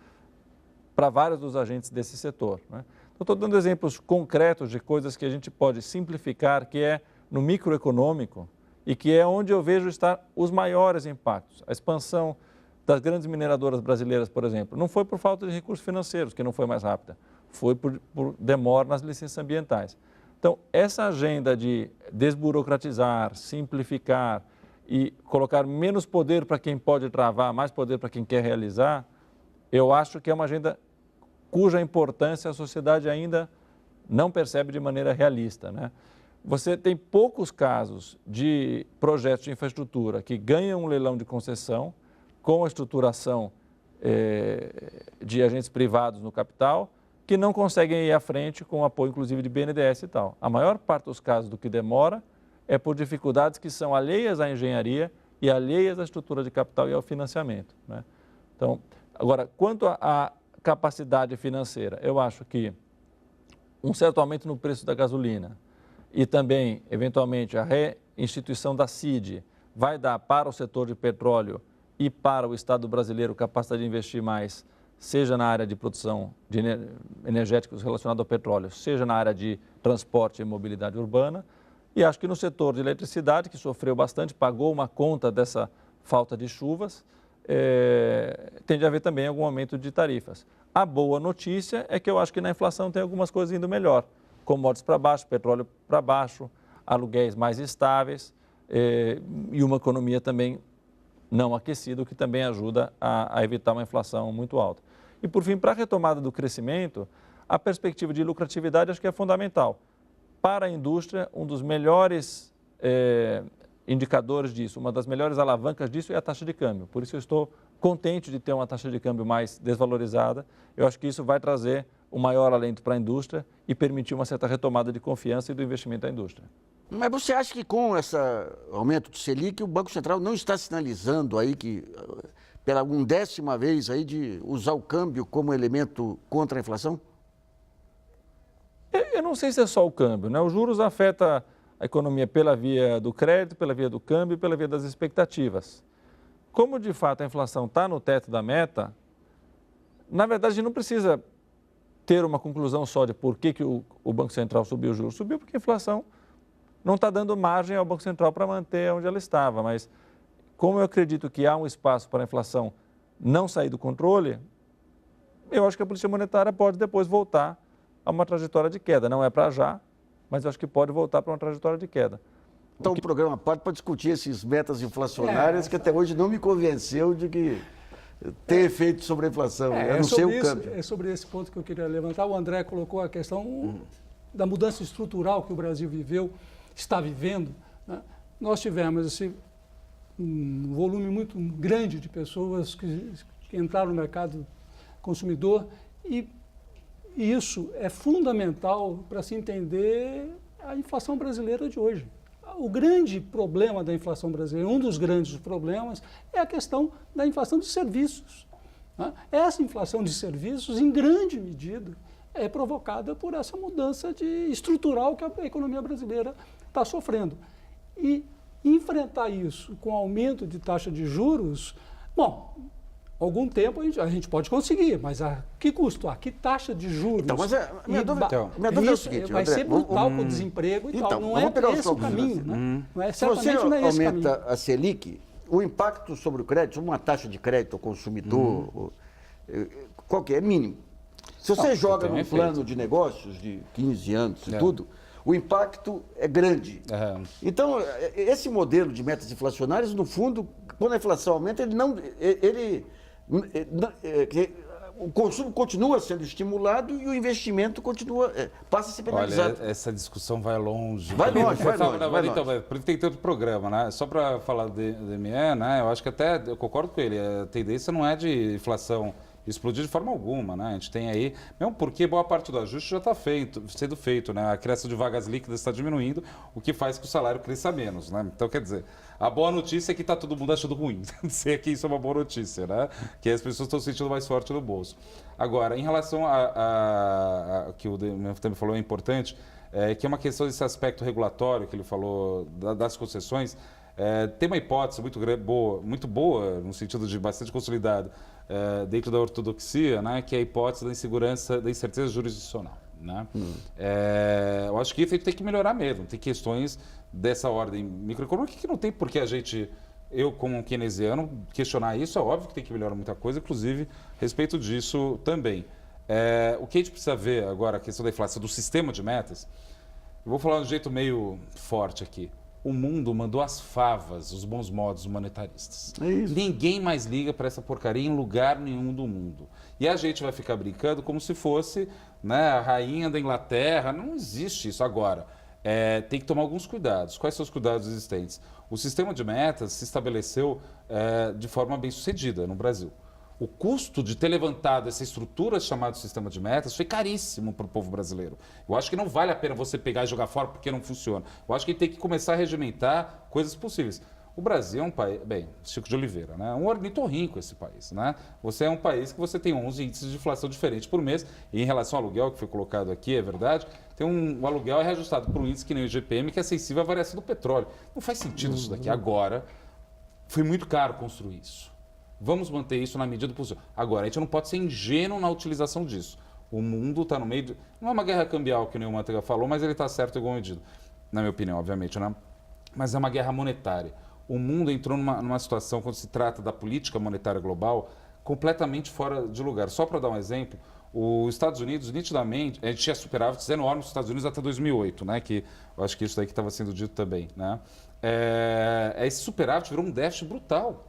para vários dos agentes desse setor, né? Estou dando exemplos concretos de coisas que a gente pode simplificar, que é no microeconômico e que é onde eu vejo estar os maiores impactos. A expansão das grandes mineradoras brasileiras, por exemplo, não foi por falta de recursos financeiros, que não foi mais rápida, foi por demora nas licenças ambientais. Então, essa agenda de desburocratizar, simplificar e colocar menos poder para quem pode travar, mais poder para quem quer realizar, eu acho que é uma agenda cuja importância a sociedade ainda não percebe de maneira realista, né? Você tem poucos casos de projetos de infraestrutura que ganham um leilão de concessão com a estruturação de agentes privados no capital, que não conseguem ir à frente com o apoio, inclusive, de BNDES e tal. A maior parte dos casos do que demora é por dificuldades que são alheias à engenharia e alheias à estrutura de capital e ao financiamento, né? Então, agora, quanto a capacidade financeira, eu acho que um certo aumento no preço da gasolina e também, eventualmente, a reinstituição da CID vai dar para o setor de petróleo e para o Estado brasileiro capacidade de investir mais, seja na área de produção de energéticos relacionados ao petróleo, seja na área de transporte e mobilidade urbana. E acho que no setor de eletricidade, que sofreu bastante, pagou uma conta dessa falta de chuvas, tende a haver também algum aumento de tarifas. A boa notícia é que eu acho que na inflação tem algumas coisas indo melhor. Commodities para baixo, petróleo para baixo, aluguéis mais estáveis e uma economia também não aquecida, o que também ajuda a evitar uma inflação muito alta. E por fim, para a retomada do crescimento, a perspectiva de lucratividade acho que é fundamental. Para a indústria, um dos melhores indicadores disso, uma das melhores alavancas disso é a taxa de câmbio. Por isso eu estou contente de ter uma taxa de câmbio mais desvalorizada. Eu acho que isso vai trazer um maior alento para a indústria e permitir uma certa retomada de confiança e do investimento da indústria. Mas você acha que com esse aumento do Selic, o Banco Central não está sinalizando aí que, pela 1ª vez aí, de usar o câmbio como elemento contra a inflação? Eu não sei se é só o câmbio, né? Os juros afetam a economia pela via do crédito, pela via do câmbio e pela via das expectativas. Como, de fato, a inflação está no teto da meta, na verdade, a gente não precisa ter uma conclusão só de por que o Banco Central subiu o juros. Subiu porque a inflação não está dando margem ao Banco Central para manter onde ela estava. Mas, como eu acredito que há um espaço para a inflação não sair do controle, eu acho que a política monetária pode depois voltar a uma trajetória de queda. Não é para já, mas eu acho que pode voltar para uma trajetória de queda. Então, o programa parte para discutir esses metas inflacionárias que até hoje não me convenceu de que tem efeito sobre a inflação, a não ser o câmbio. É sobre esse ponto que eu queria levantar. O André colocou a questão da mudança estrutural que o Brasil viveu, está vivendo. Né? Nós tivemos um volume muito grande de pessoas que entraram no mercado consumidor e isso é fundamental para se entender a inflação brasileira de hoje. O grande problema da inflação brasileira, um dos grandes problemas, é a questão da inflação de serviços. Né? Essa inflação de serviços, em grande medida, é provocada por essa mudança estrutural que a economia brasileira está sofrendo. E enfrentar isso com aumento de taxa de juros, bom, algum tempo a gente pode conseguir, mas a que custo? A que taxa de juros? Então, mas minha dúvida é o seguinte, vai André, ser brutal com o desemprego e tal. Não é esse o caminho, né? Não é, certamente não é esse o caminho. Se você aumenta a Selic, o impacto sobre o crédito, uma taxa de crédito ao consumidor, qual que é? É mínimo. Se você joga num plano de negócios de 15 anos e tudo, o impacto é grande. Então, esse modelo de metas inflacionárias, no fundo, quando a inflação aumenta, o consumo continua sendo estimulado e o investimento passa a ser penalizado. Olha, essa discussão vai longe. Vai longe. Então, por isso tem tanto programa, né? Só para falar do DME, né? Eu acho que até, eu concordo com ele, a tendência não é de inflação explodir de forma alguma, né? A gente tem aí, mesmo porque boa parte do ajuste já está sendo feito, né? A criação de vagas líquidas está diminuindo, o que faz que o salário cresça menos, né? Então, quer dizer, a boa notícia é que está todo mundo achando ruim. Dizer que isso é uma boa notícia, né? Que as pessoas estão sentindo mais forte no bolso. Agora, em relação a que o também falou é importante, que é uma questão desse aspecto regulatório que ele falou das concessões. Tem uma hipótese muito boa, no sentido de bastante consolidada, dentro da ortodoxia, né, que é a hipótese da incerteza jurisdicional. Né? Eu acho que isso a gente tem que melhorar mesmo. Tem questões dessa ordem microeconômica que não tem por que eu como um keynesiano, questionar isso. É óbvio que tem que melhorar muita coisa, inclusive a respeito disso também. O que a gente precisa ver agora, a questão da inflação, do sistema de metas, eu vou falar de um jeito meio forte aqui. O mundo mandou as favas, os bons modos monetaristas. É isso. Ninguém mais liga para essa porcaria em lugar nenhum do mundo. E a gente vai ficar brincando como se fosse, né, a rainha da Inglaterra. Não existe isso agora. Tem que tomar alguns cuidados. Quais são os cuidados existentes? O sistema de metas se estabeleceu de forma bem sucedida no Brasil. O custo de ter levantado essa estrutura chamada sistema de metas foi caríssimo para o povo brasileiro. Eu acho que não vale a pena você pegar e jogar fora porque não funciona. Eu acho que tem que começar a regimentar coisas possíveis. O Brasil é um país, bem, Chico de Oliveira, né? Um ornitorrinco esse país, né? Você é um país que você tem 11 índices de inflação diferentes por mês. E em relação ao aluguel que foi colocado aqui, é verdade, o aluguel é reajustado por um índice que nem o IGPM, que é sensível à variação do petróleo. Não faz sentido isso daqui. Agora, foi muito caro construir isso. Vamos manter isso na medida do possível. Agora, a gente não pode ser ingênuo na utilização disso. O mundo está no meio de... Não é uma guerra cambial, que nem o Manteiga falou, mas ele está certo em alguma medida. Na minha opinião, obviamente, né? Mas é uma guerra monetária. O mundo entrou numa situação, quando se trata da política monetária global, completamente fora de lugar. Só para dar um exemplo, os Estados Unidos, nitidamente, a gente tinha superávites enormes nos Estados Unidos até 2008, né? Que eu acho que isso daí que estava sendo dito também, né? Esse superávit virou um déficit brutal.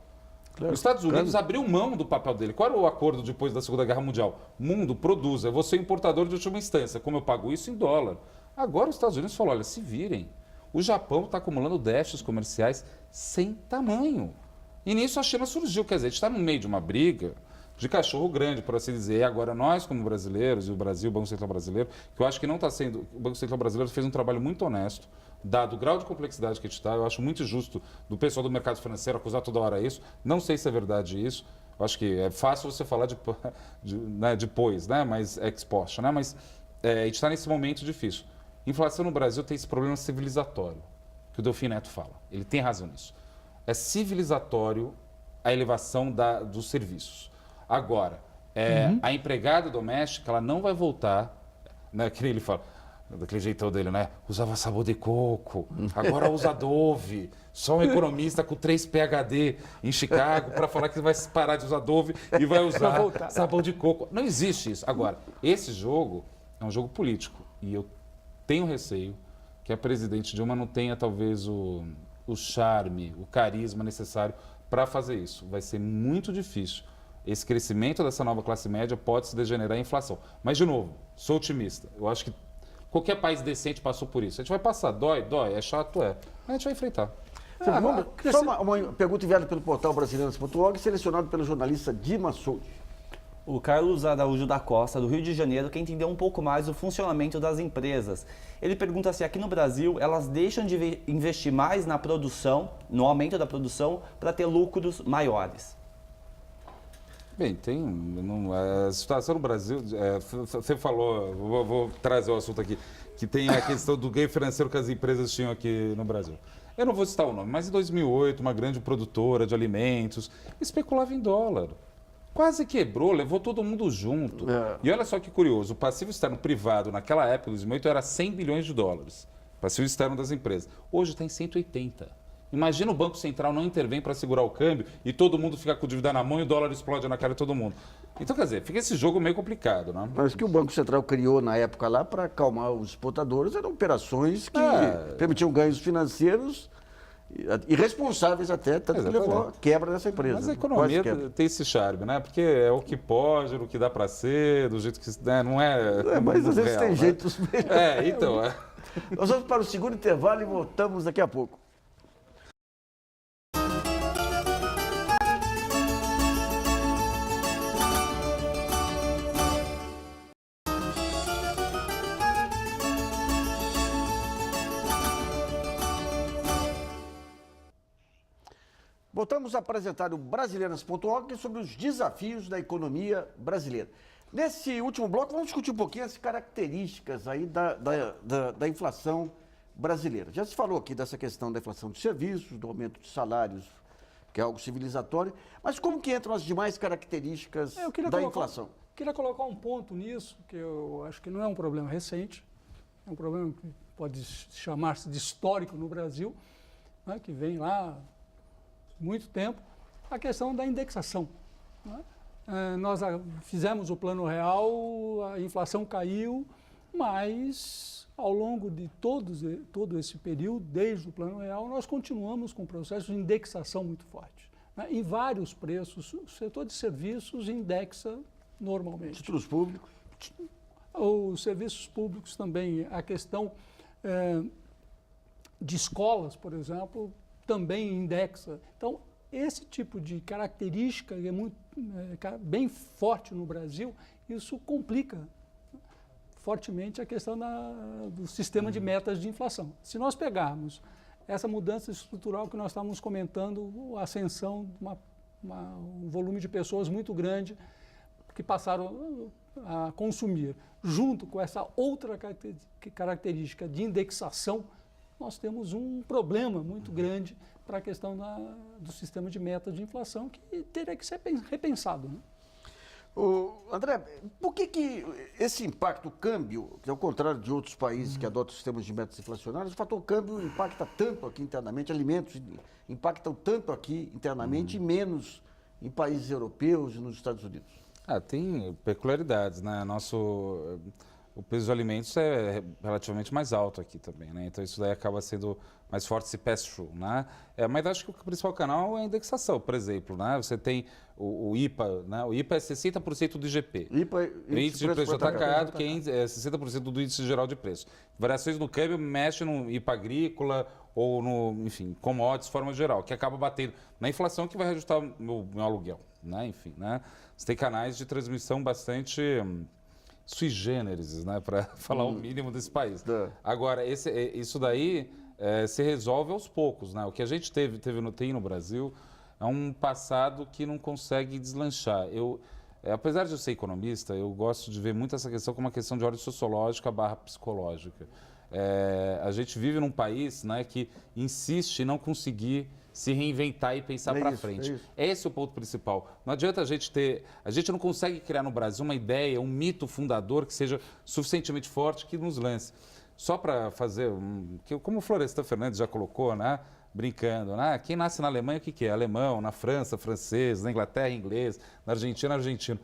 Claro, os Estados Unidos abriu mão do papel dele. Qual era o acordo depois da Segunda Guerra Mundial? Mundo, produza. Você é importador de última instância. Como eu pago isso? Em dólar. Agora os Estados Unidos falam, olha, se virem. O Japão está acumulando déficits comerciais sem tamanho. E nisso a China surgiu. Quer dizer, a gente está no meio de uma briga de cachorro grande, por assim dizer. E agora nós, como brasileiros, e o Brasil, o Banco Central Brasileiro, que eu acho que não está sendo... O Banco Central Brasileiro fez um trabalho muito honesto, dado o grau de complexidade que a gente está. Eu acho muito injusto do pessoal do mercado financeiro acusar toda hora isso. Não sei se é verdade isso. Eu acho que é fácil você falar depois, né? Mas ex post, né? Mas a gente está nesse momento difícil. Inflação no Brasil tem esse problema civilizatório, que o Delfim Neto fala. Ele tem razão nisso. É civilizatório a elevação dos serviços. Agora, a empregada doméstica, ela não vai voltar, né, que ele fala, daquele jeitão dele, né? Usava sabor de coco, agora usa Dove. Só um economista com 3 PhD em Chicago para falar que vai parar de usar Dove e vai usar sabão de coco. Não existe isso. Agora, esse jogo é um jogo político e eu tenho receio que a presidente Dilma não tenha talvez o charme, o carisma necessário para fazer isso. Vai ser muito difícil. Esse crescimento dessa nova classe média pode se degenerar em inflação. Mas, de novo, sou otimista. Eu acho que qualquer país decente passou por isso. A gente vai passar, dói, é chato, mas a gente vai enfrentar. Só uma pergunta enviada pelo portal brasileiras.org, selecionado pelo jornalista Dima Souza. O Carlos Araújo da Costa, do Rio de Janeiro, quer entender um pouco mais do funcionamento das empresas. Ele pergunta se aqui no Brasil elas deixam de investir mais na produção, no aumento da produção, para ter lucros maiores. Bem, a situação no Brasil, você falou, vou trazer o assunto aqui, que tem a questão do ganho financeiro que as empresas tinham aqui no Brasil. Eu não vou citar o nome, mas em 2008, uma grande produtora de alimentos especulava em dólar. Quase quebrou, levou todo mundo junto. E olha só que curioso, o passivo externo privado naquela época, em 2008, era 100 bilhões de dólares. Passivo externo das empresas. Hoje está em 180. Imagina o Banco Central não intervém para segurar o câmbio e todo mundo fica com dívida na mão e o dólar explode na cara de todo mundo. Então, quer dizer, fica esse jogo meio complicado, né? Mas o que o Banco Central criou na época lá para acalmar os exportadores eram operações que permitiam ganhos financeiros irresponsáveis até, tanto que levou a quebra dessa empresa. Mas a economia tem esse charme, né? Porque é o que pode, o que dá para ser, do jeito que... não é... mas às vezes tem jeitos melhores. Então... Nós vamos para o segundo intervalo e voltamos daqui a pouco. Voltamos a apresentar o Brasileiras.org sobre os desafios da economia brasileira. Nesse último bloco, vamos discutir um pouquinho as características aí da inflação brasileira. Já se falou aqui dessa questão da inflação de serviços, do aumento de salários, que é algo civilizatório, mas como que entram as demais características da inflação? Queria colocar um ponto nisso, que eu acho que não é um problema recente, é um problema que pode chamar-se de histórico no Brasil, né, que vem lá muito tempo, a questão da indexação. Né? Nós fizemos o Plano Real, a inflação caiu, mas ao longo de todo esse período, desde o Plano Real, nós continuamos com um processo de indexação muito forte. Né? Em vários preços, o setor de serviços indexa normalmente. Títulos públicos? Os serviços públicos também, a questão de escolas, por exemplo, também indexa. Então, esse tipo de característica é muito, bem forte no Brasil, isso complica fortemente a questão do sistema de metas de inflação. Se nós pegarmos essa mudança estrutural que nós estávamos comentando, a ascensão de um volume de pessoas muito grande que passaram a consumir, junto com essa outra característica de indexação, nós temos um problema muito grande para a questão do sistema de metas de inflação que teria que ser repensado. Né? André, por que esse impacto, o câmbio, que ao contrário de outros países que adotam sistemas de metas inflacionárias, o fator câmbio impacta tanto aqui internamente, alimentos impactam tanto aqui internamente e menos em países europeus e nos Estados Unidos? Tem peculiaridades, né? o peso de alimentos é relativamente mais alto aqui também, né? Então isso daí acaba sendo mais forte esse pass-through, né? Mas acho que o principal canal é a indexação, por exemplo, né? Você tem o IPA, né? O IPA é 60% do IGP. Índice de preço atacado, que é 60% do índice geral de preço. Variações no câmbio mexem no IPA agrícola ou no, enfim, commodities de forma geral, que acaba batendo na inflação que vai reajustar o meu aluguel, né? Enfim, né? Você tem canais de transmissão bastante sui generis, né, para falar o mínimo desse país. Agora, isso daí se resolve aos poucos, né? O que a gente tem no Brasil é um passado que não consegue deslanchar. Apesar de eu ser economista, eu gosto de ver muito essa questão como uma questão de ordem sociológica / psicológica. A gente vive num país, né, que insiste em não conseguir se reinventar e pensar para frente. Esse é o ponto principal. Não adianta a gente não consegue criar no Brasil uma ideia, um mito fundador que seja suficientemente forte que nos lance. Só para fazer, como o Florestan Fernandes já colocou, né, brincando, né, quem nasce na Alemanha, o que é? Alemão, na França, francês, na Inglaterra, inglês, na Argentina, argentino.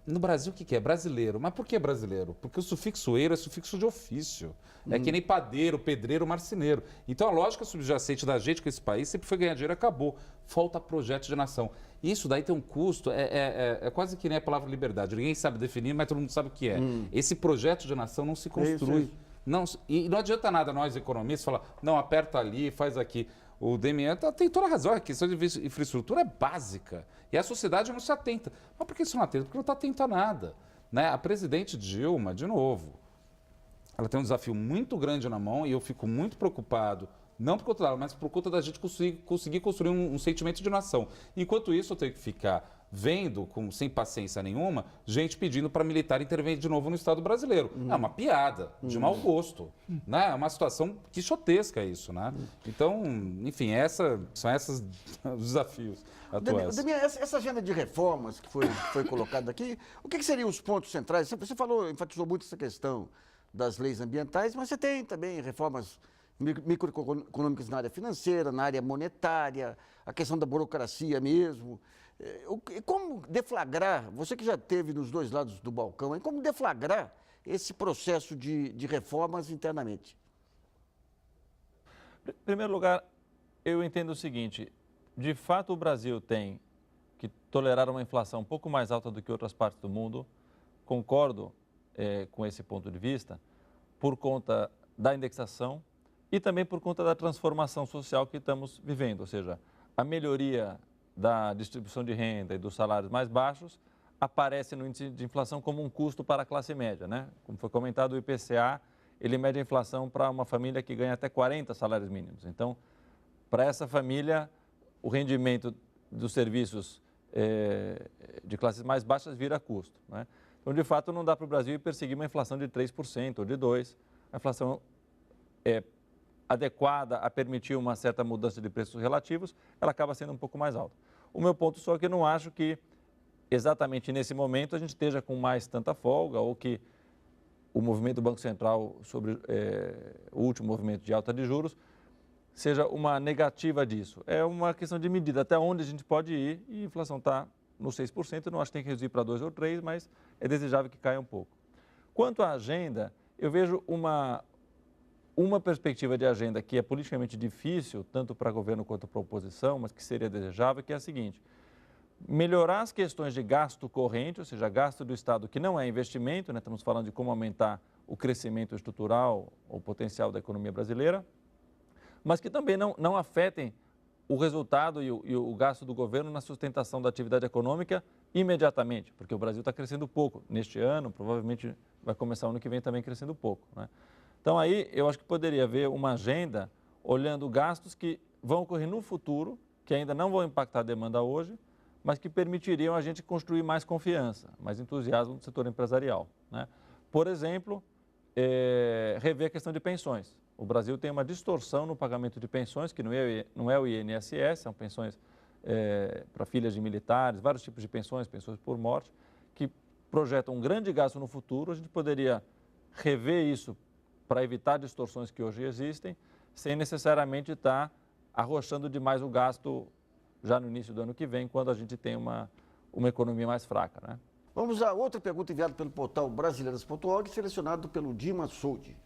No Brasil, o que é? Brasileiro. Mas por que brasileiro? Porque o sufixo eiro é sufixo de ofício. É que nem padeiro, pedreiro, marceneiro. Então, a lógica subjacente da gente com esse país sempre foi ganhar dinheiro e acabou. Falta projeto de nação. Isso daí tem um custo, é quase que nem a palavra liberdade. Ninguém sabe definir, mas todo mundo sabe o que é. Esse projeto de nação não se construi. E não adianta nada nós, economistas, falar, não, aperta ali, faz aqui. O Demian tem toda a razão, a questão de infraestrutura é básica. E a sociedade não se atenta. Mas por que isso não atenta? Porque não está atenta a nada. Né? A presidente Dilma, de novo, ela tem um desafio muito grande na mão e eu fico muito preocupado, não por conta dela, mas por conta da gente conseguir construir um sentimento de nação. Enquanto isso, eu tenho que ficar vendo, sem paciência nenhuma, gente pedindo para militar intervir de novo no Estado brasileiro. É uma piada, de mau gosto. Né? É uma situação quixotesca isso. Né? Então, enfim, são esses os desafios atuais. Demian, essa agenda de reformas que foi colocada aqui, o que seriam os pontos centrais? Você enfatizou muito essa questão das leis ambientais, mas você tem também reformas microeconômicas na área financeira, na área monetária, a questão da burocracia mesmo. Como deflagrar, você que já esteve nos dois lados do balcão, como deflagrar esse processo de reformas internamente? Em primeiro lugar, eu entendo o seguinte, de fato o Brasil tem que tolerar uma inflação um pouco mais alta do que outras partes do mundo, concordo com esse ponto de vista, por conta da indexação e também por conta da transformação social que estamos vivendo, ou seja, a melhoria da distribuição de renda e dos salários mais baixos aparece no índice de inflação como um custo para a classe média, né? Como foi comentado, o IPCA, ele mede a inflação para uma família que ganha até 40 salários mínimos. Então, para essa família, o rendimento dos serviços de classes mais baixas vira custo, né? Então, de fato, não dá para o Brasil perseguir uma inflação de 3% ou de 2%. A inflação é adequada a permitir uma certa mudança de preços relativos, ela acaba sendo um pouco mais alta. O meu ponto só é que eu não acho que exatamente nesse momento a gente esteja com mais tanta folga ou que o movimento do Banco Central sobre o último movimento de alta de juros seja uma negativa disso. É uma questão de medida, até onde a gente pode ir e a inflação está no 6%, eu não acho que tem que reduzir para 2 ou 3, mas é desejável que caia um pouco. Quanto à agenda, eu vejo uma perspectiva de agenda que é politicamente difícil, tanto para governo quanto para oposição, mas que seria desejável, que é a seguinte: melhorar as questões de gasto corrente, ou seja, gasto do Estado que não é investimento, né? Estamos falando de como aumentar o crescimento estrutural, o potencial da economia brasileira, mas que também não afetem o resultado e o gasto do governo na sustentação da atividade econômica imediatamente, porque o Brasil está crescendo pouco neste ano, provavelmente vai começar o ano que vem também crescendo pouco, né? Então aí eu acho que poderia haver uma agenda olhando gastos que vão ocorrer no futuro, que ainda não vão impactar a demanda hoje, mas que permitiriam a gente construir mais confiança, mais entusiasmo do setor empresarial, né? Por exemplo, rever a questão de pensões. O Brasil tem uma distorção no pagamento de pensões, que não é o INSS, são pensões para filhas de militares, vários tipos de pensões por morte, que projetam um grande gasto no futuro. A gente poderia rever isso para evitar distorções que hoje existem, sem necessariamente estar arrochando demais o gasto já no início do ano que vem, quando a gente tem uma economia mais fraca, né? Vamos a outra pergunta enviada pelo portal brasileiras.org, selecionado pelo Dima Soudi.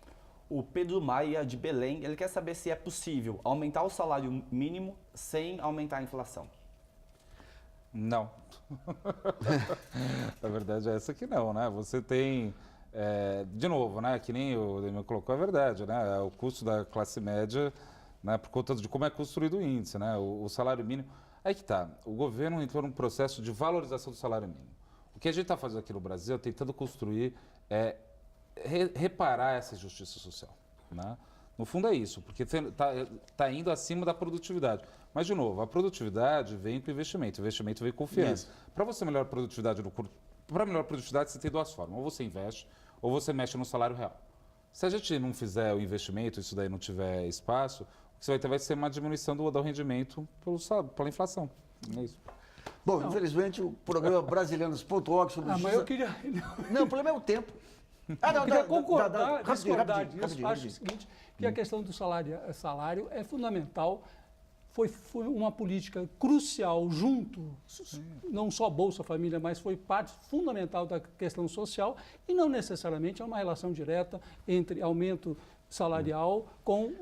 O Pedro Maia, de Belém, ele quer saber se é possível aumentar o salário mínimo sem aumentar a inflação. Não. A verdade é essa que não, né? Você tem, de novo, né? Que nem o Demian colocou, é verdade, né? O custo da classe média, né? Por conta de como é construído o índice, né? O salário mínimo. Aí que tá. O governo entrou num processo de valorização do salário mínimo. O que a gente está fazendo aqui no Brasil é tentando construir, reparar essa injustiça social, né? No fundo é isso, porque está indo acima da produtividade. Mas, de novo, a produtividade vem com investimento, o investimento vem com confiança. Para você melhorar a produtividade para melhorar a produtividade, você tem duas formas. Ou você investe, ou você mexe no salário real. Se a gente não fizer o investimento, isso daí não tiver espaço, o que você vai ter vai ser uma diminuição do rendimento pela inflação. É isso. Bom, infelizmente, o programa Brasilianos.org sobre mas eu queria... Não, o problema é o tempo. Eu queria concordar, discordar rapidinho. disso. Acho o seguinte, que a questão do salário é fundamental. Foi uma política crucial junto, não só Bolsa Família, mas foi parte fundamental da questão social e não necessariamente é uma relação direta entre aumento salarial com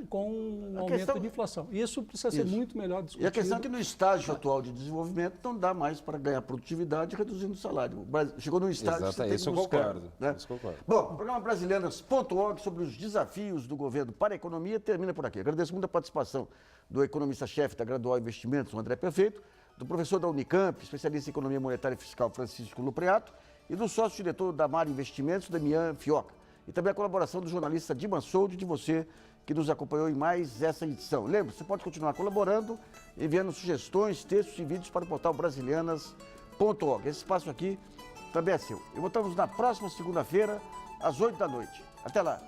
aumento de inflação. Isso precisa ser muito melhor discutido. E a questão é que no estágio atual de desenvolvimento não dá mais para ganhar produtividade reduzindo o salário. Chegou num estágio que você tem que buscar. Isso eu concordo. Bom, o programa Brasilianas.org sobre os desafios do governo para a economia termina por aqui. Agradeço muito a participação do economista-chefe da Gradual Investimentos, o André Perfeito, do professor da Unicamp, especialista em economia monetária e fiscal, Francisco Lupreato, e do sócio-diretor da Mar Investimentos, Demian Fioca. E também a colaboração do jornalista Dima Soudi e de você que nos acompanhou em mais essa edição. Lembre, você pode continuar colaborando, enviando sugestões, textos e vídeos para o portal brasilianas.org. Esse espaço aqui também é seu. E voltamos na próxima segunda-feira, às 8 da noite. Até lá!